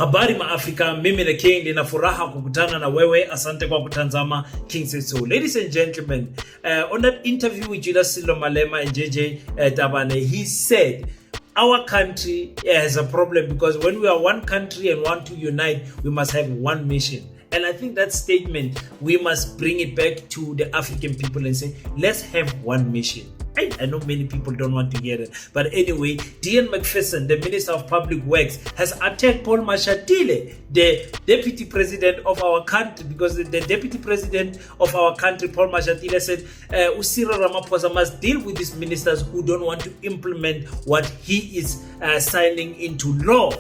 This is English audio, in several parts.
Habari maafrika, mimi the king, nina furaha kukutana na wewe, asante kwa kutazama King Said So. Ladies and gentlemen, on that interview with Julius Silo Malema and JJ Tabane, he said, our country has a problem because when we are one country and want to unite, we must have one mission. And I think that statement, we must bring it back to the African people and say, let's have one mission. I know many people don't want to hear it. But anyway, Macpherson, the Minister of Public Works, has attacked Paul Mashatile, the Deputy President of our country, because the Deputy President of our country, Paul Mashatile, said Cyril Ramaphosa must deal with these ministers who don't want to implement what he is signing into law.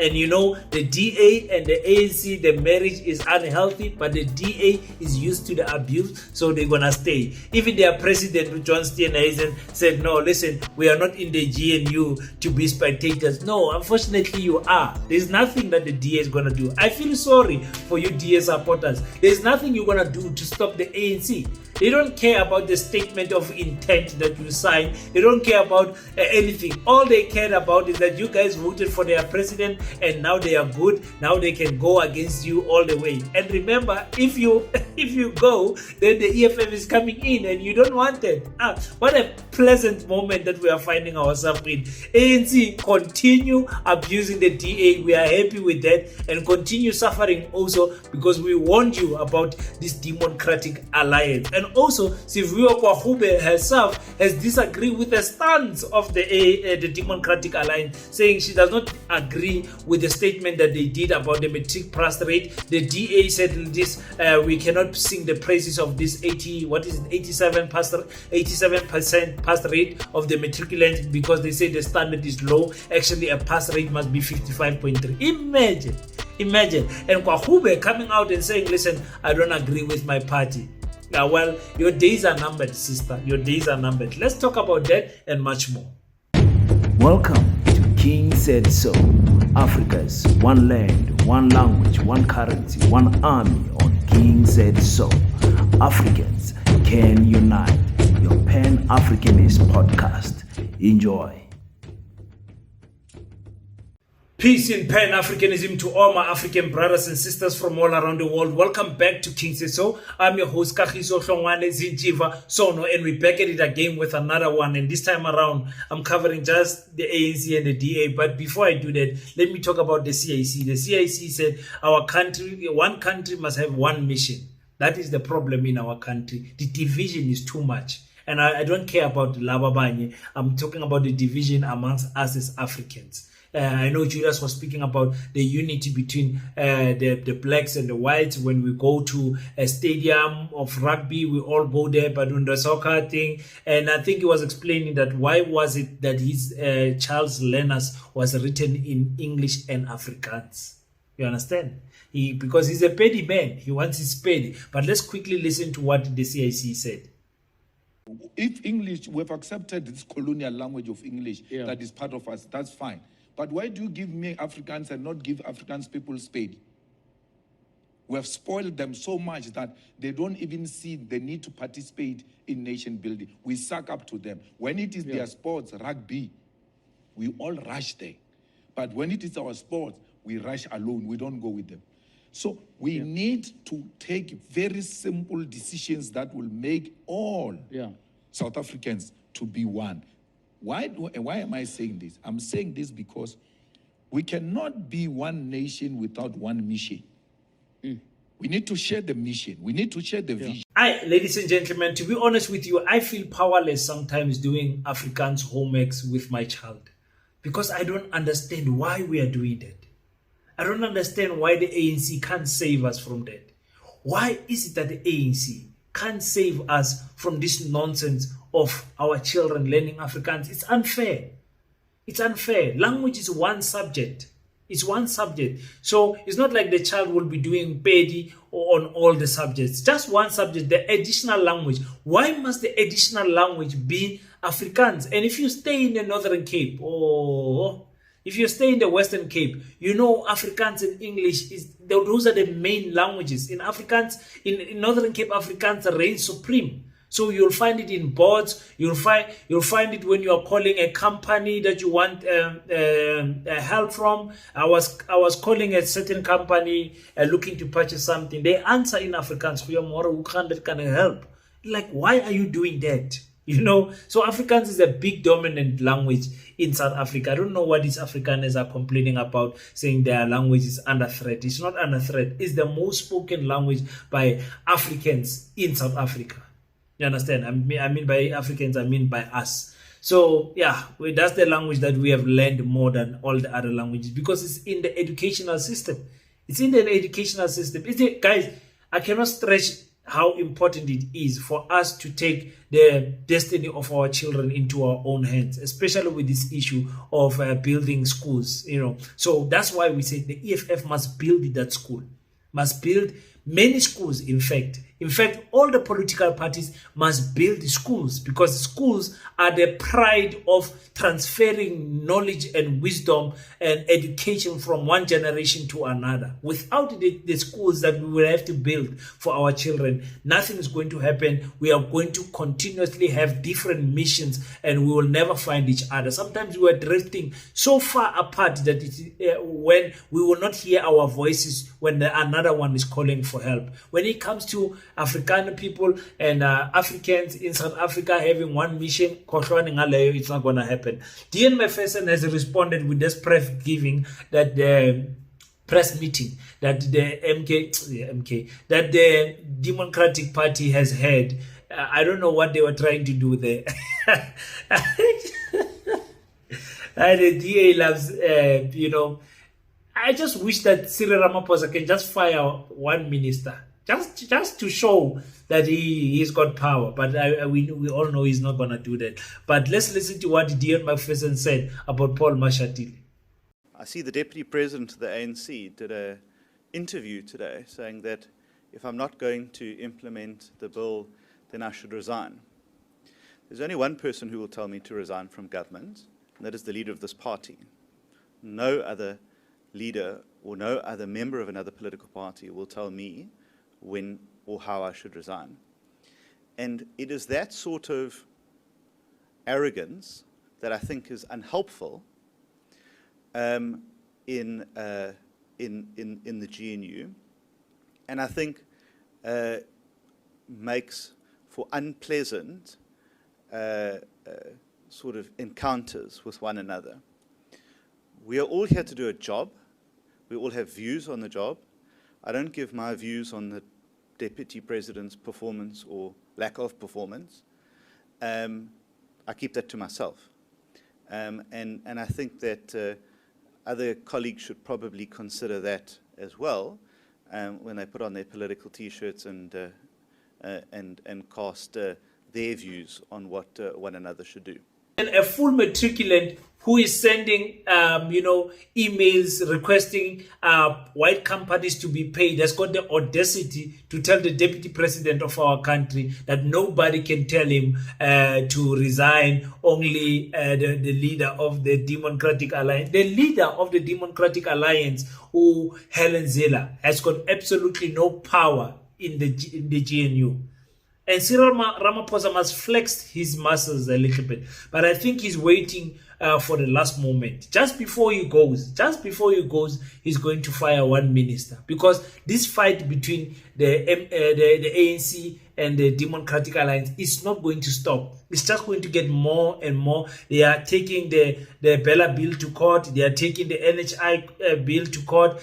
And you know, the DA and the ANC, the marriage is unhealthy, but the DA is used to the abuse, so they're gonna stay. Even their president, John Steenhuisen, said, no, listen, we are not in the GNU to be spectators. No, unfortunately you are. There's nothing that the DA is gonna do. I feel sorry for you DA supporters. There's nothing you're gonna do to stop the ANC. They don't care about the statement of intent that you signed. They don't care about anything. All they care about is that you guys voted for their president and now they are good. Now they can go against you all the way. And remember, if you go, then the EFF is coming in and you don't want it. What a pleasant moment that we are finding ourselves in. ANC, continue abusing the DA. We are happy with that, and continue suffering also because we warned you about this democratic alliance. And also, Sivuyo Kwahube herself has disagreed with the stance of the Democratic Alliance, saying she does not agree with the statement that they did about the Matric pass rate. The DA said this, we cannot sing the praises of this 87% pass rate of the matriculants because they say the standard is low. Actually, a pass rate must be 55.3. Imagine. And Kwahube coming out and saying, listen, I don't agree with my party. Well, your days are numbered, sister. Your days are numbered. Let's talk about that and much more. Welcome to King Said So. Africa's one land, one language, one currency, one army on King Said So. Africans can unite. Your Pan-Africanist podcast. Enjoy. Peace in Pan-Africanism to all my African brothers and sisters from all around the world. Welcome back to King Said So. I'm your host, Kagiso Hlongwane Zinjiva Sono, and we're back at it again with another one. And this time around, I'm covering just the ANC and the DA. But before I do that, let me talk about the CIC. The CIC said our country, one country must have one mission. That is the problem in our country. The division is too much. And I don't care about Lababanye. I'm talking about the division amongst us as Africans. I know Julius was speaking about the unity between the blacks and the whites. When we go to a stadium of rugby, we all go there, but on the soccer thing, and I think he was explaining that why was it that his Charles Learners was written in English and Afrikaans. You understand? Because he's a petty man. He wants his petty. But let's quickly listen to what the CIC said. If English, we've accepted this colonial language of English that is part of us, that's fine. But why do you give me Africans and not give Africans people spade? We have spoiled them so much that they don't even see the need to participate in nation building. We suck up to them. When it is their sports, rugby, we all rush there. But when it is our sports, we rush alone. We don't go with them. So we need to take very simple decisions that will make all South Africans to be one. Why am I saying this? I'm saying this because we cannot be one nation without one mission. We need to share the mission. We need to share the vision. Ladies and gentlemen, to be honest with you, I feel powerless sometimes doing Afrikaans homeworks with my child because I don't understand why we are doing that. I don't understand why the ANC can't save us from that. Why is it that the ANC can't save us from this nonsense of our children learning Afrikaans? It's unfair. It's unfair. Language is one subject. It's one subject. So it's not like the child will be doing PEDI on all the subjects. Just one subject, the additional language. Why must the additional language be Afrikaans? And if you stay in the Northern Cape, if you stay in the Western Cape, you know Afrikaans and English, those are the main languages. In Afrikaans, in Northern Cape, Afrikaans reigns supreme. So you'll find it in boards. You'll find it when you are calling a company that you want help from. I was calling a certain company looking to purchase something. They answer in Afrikaans. Who can help? Like, why are you doing that? You know, so Afrikaans is a big dominant language in South Africa. I don't know what these Afrikaners are complaining about, saying their language is under threat. It's not under threat. It's the most spoken language by Africans in South Africa. You understand? I mean by Africans, I mean by us. So yeah, that's the language that we have learned more than all the other languages because it's in the educational system. It's in the educational system. Guys, I cannot stress how important it is for us to take the destiny of our children into our own hands, especially with this issue of building schools. You know, so that's why we say the EFF must build that school, must build many schools. In fact, all the political parties must build schools because schools are the pride of transferring knowledge and wisdom and education from one generation to another. Without the schools that we will have to build for our children, nothing is going to happen. We are going to continuously have different missions and we will never find each other. Sometimes we are drifting so far apart that when we will not hear our voices when another one is calling for help. When it comes to African people and Africans in South Africa having one mission, it's not going to happen. Macpherson has responded with this press giving that the press meeting that the that the Democratic Party has had. I don't know what they were trying to do there. The DA loves, you know. I just wish that Cyril Ramaphosa can just fire one minister. Just to show that he's got power. But we all know he's not going to do that. But let's listen to what Macpherson said about Paul Mashatile. I see the Deputy President of the ANC did an interview today saying that if I'm not going to implement the bill, then I should resign. There's only one person who will tell me to resign from government, and that is the leader of this party. No other leader or no other member of another political party will tell me when or how I should resign. And it is that sort of arrogance that I think is unhelpful in the GNU, and I think makes for unpleasant sort of encounters with one another. We are all here to do a job. We all have views on the job. I don't give my views on the Deputy President's performance or lack of performance. I keep that to myself. And I think that other colleagues should probably consider that as well when they put on their political T-shirts and cast their views on what one another should do. And a full matriculant who is sending, emails requesting white companies to be paid has got the audacity to tell the Deputy President of our country that nobody can tell him to resign. Only the leader of the Democratic Alliance, who Helen Zille, has got absolutely no power in the GNU. And Cyril Ramaphosa must flex his muscles a little bit. But I think he's waiting for the last moment. Just before he goes, he's going to fire one minister. Because this fight between the ANC and the Democratic Alliance is not going to stop. It's just going to get more and more. They are taking the Bella bill to court. They are taking the NHI bill to court.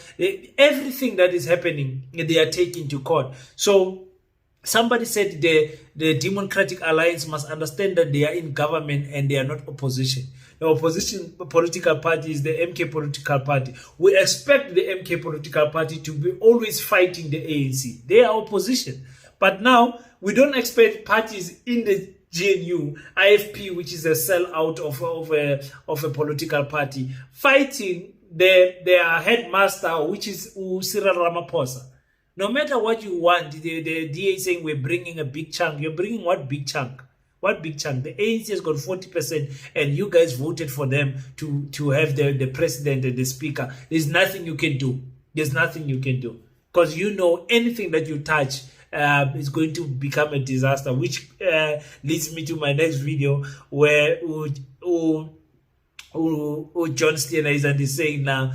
Everything that is happening, they are taking to court. So somebody said the Democratic Alliance must understand that they are in government and they are not opposition. The opposition political party is the MK political party. We expect the MK political party to be always fighting the ANC. They are opposition. But now, we don't expect parties in the GNU, IFP, which is a sellout of a political party, fighting their headmaster, which is Cyril Ramaphosa. No matter what you want, the DA saying we're bringing a big chunk. You're bringing what big chunk? What big chunk? The ANC has got 40% and you guys voted for them to have the president and the speaker. There's nothing you can do. There's nothing you can do. Because you know anything that you touch is going to become a disaster, which leads me to my next video where John Steenhuisen is saying now,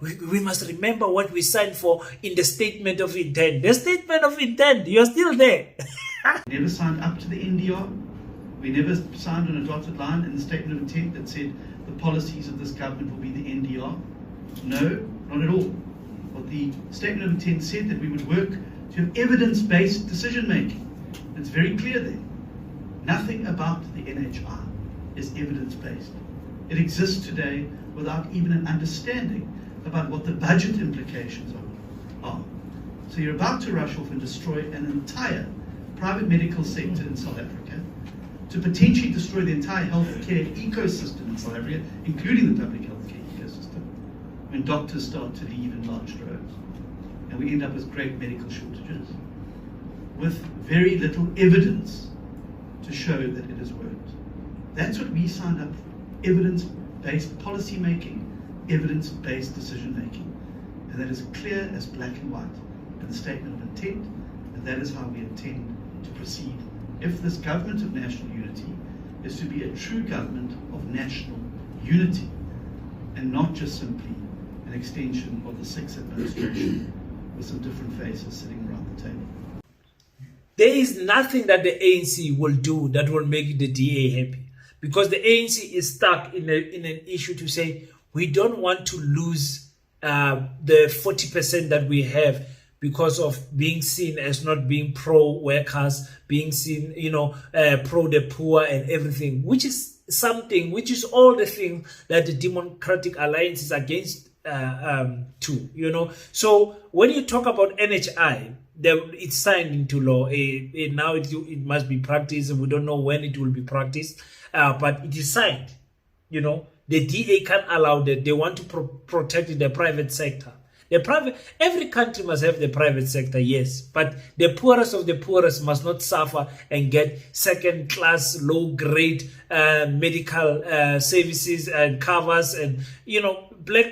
we must remember what we signed for in the statement of intent. The statement of intent, you're still there. We never signed up to the NDR. We never signed on a dotted line in the statement of intent that said the policies of this government will be the NDR. No, not at all. What the statement of intent said that we would work to have evidence-based decision making. It's very clear there. Nothing about the NHI is evidence-based. It exists today without even an understanding about what the budget implications are. So you're about to rush off and destroy an entire private medical sector in South Africa, to potentially destroy the entire healthcare ecosystem in South Africa, including the public healthcare ecosystem, when doctors start to leave in large droves. And we end up with great medical shortages, with very little evidence to show that it has worked. That's what we signed up for. Evidence-based policy making, evidence-based decision making. And that is clear as black and white in the statement of intent, and that is how we intend to proceed. If this government of national unity is to be a true government of national unity, and not just simply an extension of the Six administration with some different faces sitting around the table. There is nothing that the ANC will do that will make the DA happy. Because the ANC is stuck in an issue to say, we don't want to lose the 40% that we have because of being seen as not being pro-workers, being seen, pro the poor and everything, which is all the things that the Democratic Alliance is against too, So when you talk about NHI, it's signed into law. Now it must be practiced. We don't know when it will be practiced. But it is signed, The DA can't allow that. They want to protect the private sector. Every country must have the private sector, yes. But the poorest of the poorest must not suffer and get second-class, low-grade medical services and covers. And, black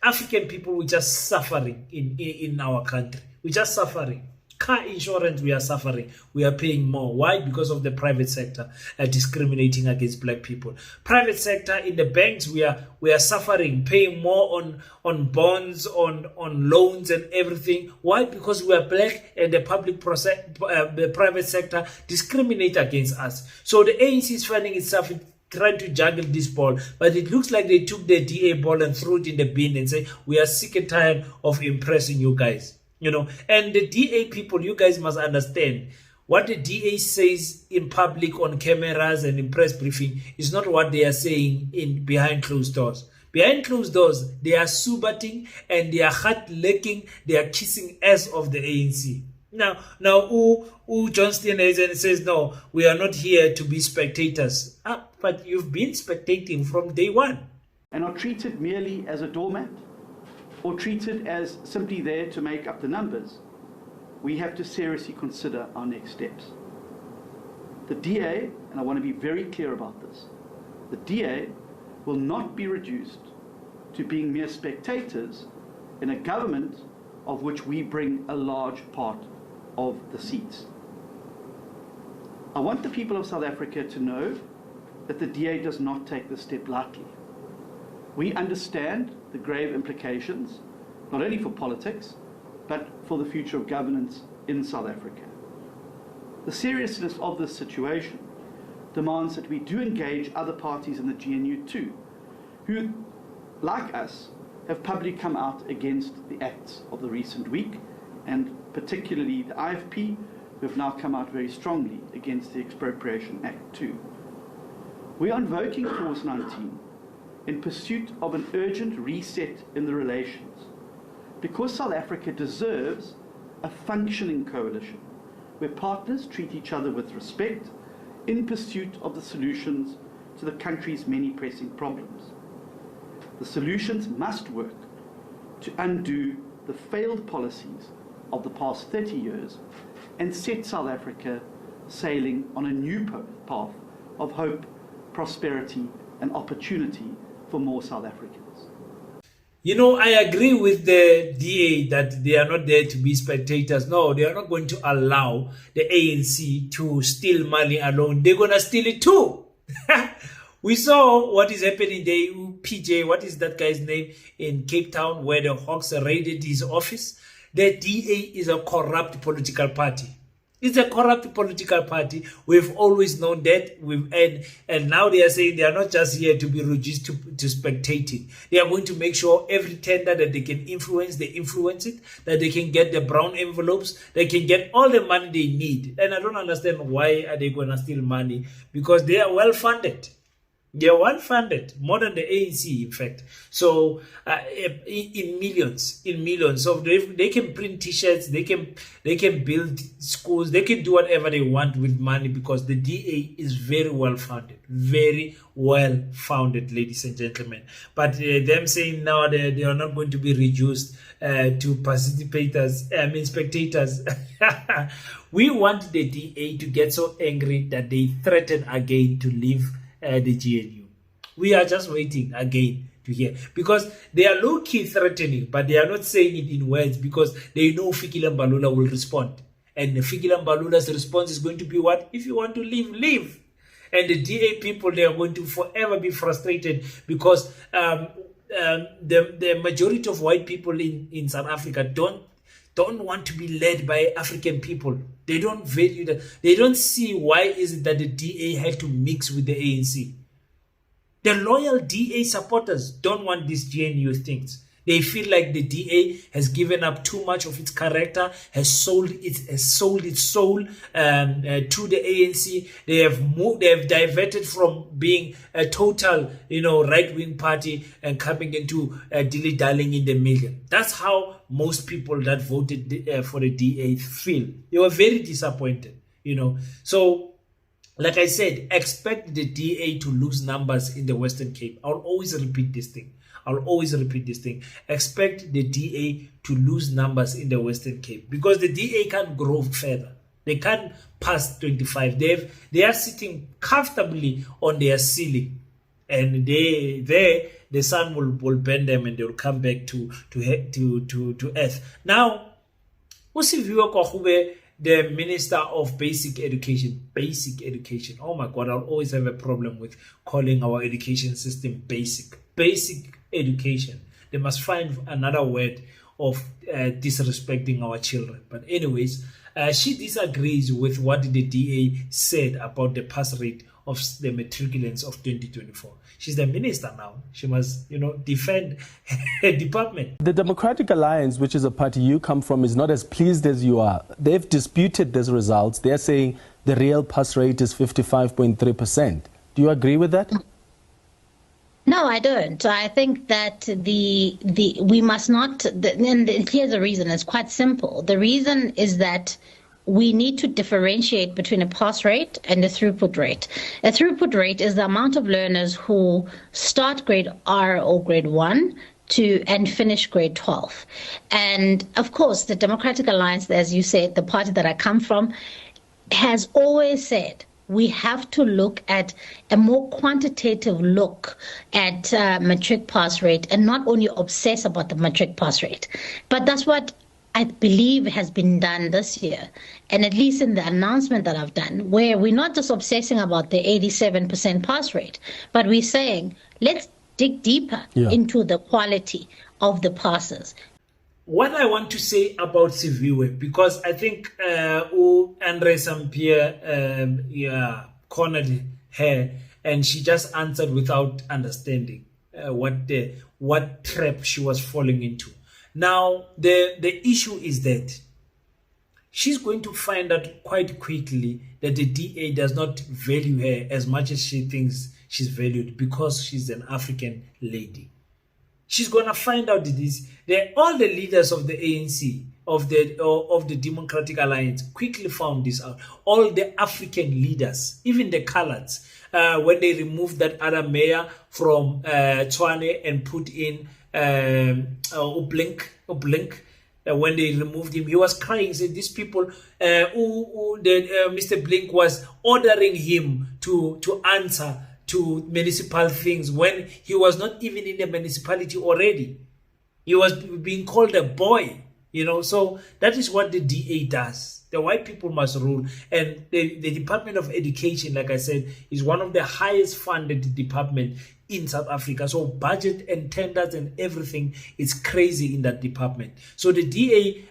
African people, we're just suffering in our country. We're just suffering. Car insurance, we are suffering. We are paying more. Why? Because of the private sector discriminating against black people. Private sector in the banks, we are suffering, paying more on bonds, on loans and everything. Why? Because we are black and the private sector discriminate against us. So the ANC is finding itself trying to juggle this ball, but it looks like they took the DA ball and threw it in the bin and say, we are sick and tired of impressing you guys. And the DA people, you guys must understand, what the DA says in public on cameras and in press briefing is not what they are saying behind closed doors. Behind closed doors, they are subating and they are heart-licking, they are kissing ass of the ANC. Now, John Steenhuisen says, no, we are not here to be spectators. But you've been spectating from day one. And are treated merely as a doormat, or treated as simply there to make up the numbers. We have to seriously consider our next steps. The DA, and I want to be very clear about this, the DA will not be reduced to being mere spectators in a government of which we bring a large part of the seats. I want the people of South Africa to know that the DA does not take this step lightly. We understand the grave implications, not only for politics, but for the future of governance in South Africa. The seriousness of this situation demands that we do engage other parties in the GNU too, who, like us, have publicly come out against the acts of the recent week, and particularly the IFP, who have now come out very strongly against the Expropriation Act too. We are invoking Clause 19 in pursuit of an urgent reset in the relations, because South Africa deserves a functioning coalition where partners treat each other with respect in pursuit of the solutions to the country's many pressing problems. The solutions must work to undo the failed policies of the past 30 years and set South Africa sailing on a new path of hope, prosperity and opportunity for more South Africans. You know, I agree with the DA that they are not there to be spectators. No, they are not going to allow the ANC to steal money alone. They're going to steal it too. We saw what is happening there. PJ, what is that guy's name, in Cape Town, where the Hawks raided his office? The DA is a corrupt political party. It's a corrupt political party. We've always known that. And now they are saying they are not just here to be reduced to spectating. They are going to make sure every tender that they can influence, they influence it, that they can get the brown envelopes, they can get all the money they need. And I don't understand why are they going to steal money, because they are well funded. They are well funded, more than the ANC, in fact. So in millions. So they can print T-shirts, they can build schools, they can do whatever they want with money, because the DA is very well funded, ladies and gentlemen. But them saying now they are not going to be reduced to spectators. We want the DA to get so angry that they threaten again to leave the GNU. We are just waiting again to hear, because they are low-key threatening, but they are not saying it in words, because they know Fikile Mbalula will respond. And Fikile Mbalula's response is going to be what? If you want to leave, leave. And the DA people, they are going to forever be frustrated, because the majority of white people in South Africa don't want to be led by African people. They don't value that. They don't see why is it that the DA had to mix with the ANC. The loyal DA supporters don't want these GNU things. They feel like the DA has given up too much of its character, has sold its soul to the ANC. They have diverted from being a total, right-wing party and coming into dilly-dallying in the middle. That's how most people that voted for the DA feel. They were very disappointed, So, like I said, expect the DA to lose numbers in the Western Cape. I'll always repeat this thing. Expect the DA to lose numbers in the Western Cape, because the DA can't grow further. They can't pass 25. They are sitting comfortably on their ceiling, and the sun will bend them, and they will come back to earth. Now, usiviwe kwa the Minister of Basic Education. Oh my God, I'll always have a problem with calling our education system basic. Basic education. They must find another word of disrespecting our children. But anyways, she disagrees with what the DA said about the pass rate of the matriculants of 2024. She's the minister now. She must, defend her department. The Democratic Alliance, which is a party you come from, is not as pleased as you are. They've disputed these results. They're saying the real pass rate is 55.3%. Do you agree with that? No, I don't. I think that we must not, and here's the reason. It's quite simple. The reason is that we need to differentiate between a pass rate and a throughput rate. A throughput rate is the amount of learners who start grade R or grade 1 and finish grade 12. And of course, the Democratic Alliance, as you said, the party that I come from, has always said we have to look at a more quantitative look at matric pass rate, and not only obsess about the matric pass rate. But that's what I believe has been done this year, and at least in the announcement that I've done, where we're not just obsessing about the 87% pass rate, but we're saying let's dig deeper into the quality of the passes. What I want to say about Siviwe, because I think Andre Sampierre cornered her, and she just answered without understanding what trap she was falling into. Now, the issue is that she's going to find out quite quickly that the DA does not value her as much as she thinks she's valued, because she's an African lady. She's going to find out that all the leaders of the ANC, of the Democratic Alliance, quickly found this out. All the African leaders, even the coloreds, when they removed that other mayor from Tshwane and put in Blink, when they removed him, he was crying. He said, these people, Mr. Blink was ordering him to answer to municipal things when he was not even in the municipality already. He was being called a boy, so that is what the DA does. The white people must rule. And the Department of Education, like I said, is one of the highest funded department in South Africa. So budget and tenders and everything is crazy in that department. So the DA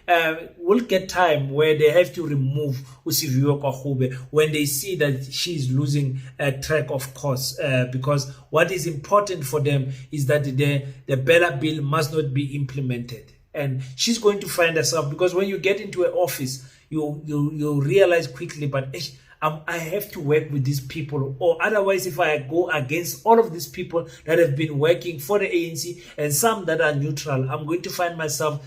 will get time where they have to remove Usiviwe Kwagube when they see that she's losing track of course, because what is important for them is that the Bella bill must not be implemented. And she's going to find herself, because when you get into an office, you realize quickly, but I have to work with these people, or otherwise if I go against all of these people that have been working for the ANC and some that are neutral, I'm going to find myself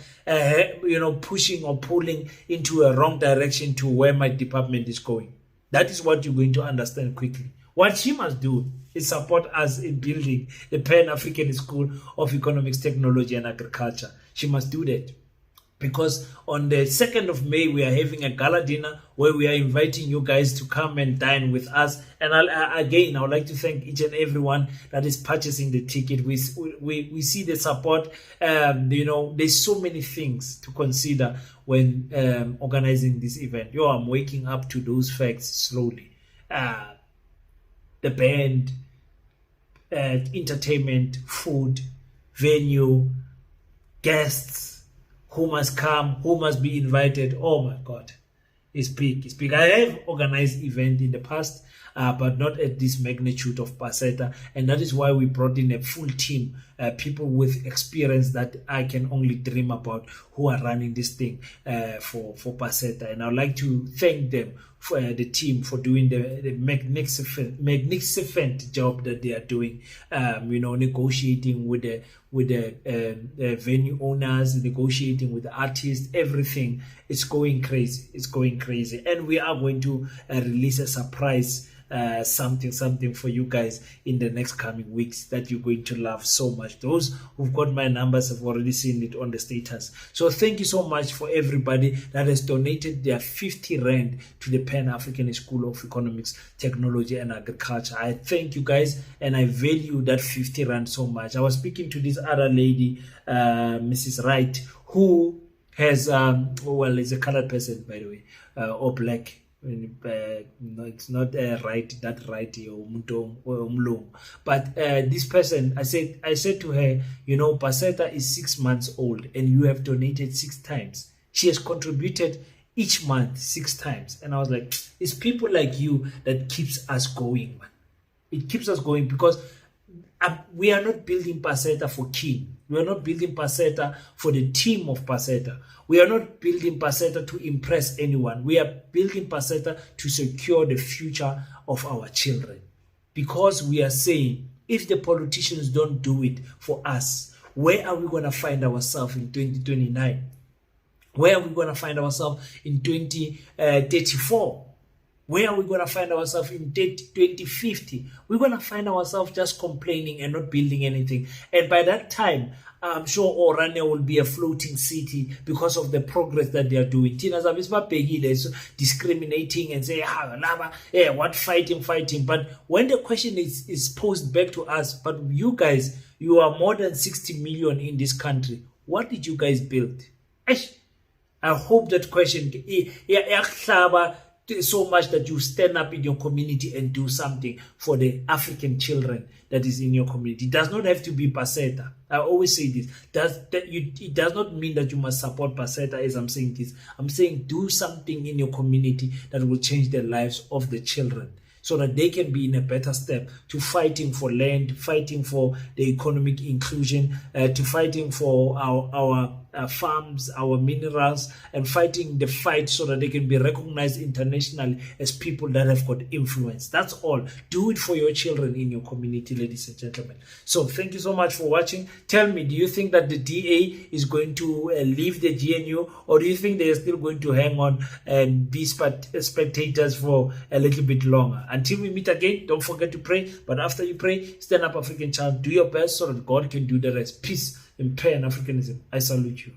pushing or pulling into a wrong direction to where my department is going. That is what you're going to understand quickly. What she must do is support us in building the Pan-African School of Economics, Technology and Agriculture. She must do that. Because on the 2nd of May, we are having a gala dinner where we are inviting you guys to come and dine with us. And I would like to thank each and everyone that is purchasing the ticket. We see the support. There's so many things to consider when organizing this event. I'm waking up to those facts slowly. The band, entertainment, food, venue, guests, who must come, who must be invited. Oh my God, it's big, it's big. I have organized event in the past, but not at this magnitude of PASETA, and that is why we brought in a full team, people with experience that I can only dream about, who are running this thing for PASETA. And I'd like to thank them, for the team, for doing the magnificent job that they are doing, negotiating with the venue owners, negotiating with the artists, everything. It's going crazy. It's going crazy. And we are going to release a surprise something for you guys in the next coming weeks that you're going to love so much. Those who've got my numbers have already seen it on the status. So thank you so much for everybody that has donated their 50 Rand to the Pan-African School of Economics, Technology and Agriculture. I thank you guys, and I value that 50 Rand so much. I was speaking to this other lady, Mrs. Wright, who has is a colored person, by the way, or black. No, it's not right, that right, but this person, I said to her, PASETA is 6 months old and you have donated 6 times. She has contributed each month 6 times, and I was like, it's people like you that keeps us going, man. It keeps us going, because we are not building PASETA for King. We are not building PASETA for the team of PASETA. We are not building PASETA to impress anyone. We are building PASETA to secure the future of our children. Because we are saying, if the politicians don't do it for us, where are we going to find ourselves in 2029? Where are we going to find ourselves in 2034? Where are we going to find ourselves in 2050? We're going to find ourselves just complaining and not building anything. And by that time, I'm sure Oranje will be a floating city because of the progress that they are doing. Tina is discriminating and say, what fighting? But when the question is posed back to us, but you guys, you are more than 60 million in this country. What did you guys build? I hope that question so much that you stand up in your community and do something for the African children that is in your community. It does not have to be PASETA. I always say this. It does not mean that you must support PASETA as I'm saying this. I'm saying do something in your community that will change the lives of the children, so that they can be in a better step to fighting for land, fighting for the economic inclusion, to fighting for our farms, our minerals, and fighting the fight so that they can be recognized internationally as people that have got influence. That's all. Do it for your children in your community, ladies and gentlemen. So thank you so much for watching. Tell me, do you think that the DA is going to leave the GNU, or do you think they are still going to hang on and be spectators for a little bit longer? Until we meet again, don't forget to pray. But after you pray, stand up, African child. Do your best so that God can do the rest. Peace and Pan-Africanism. I salute you.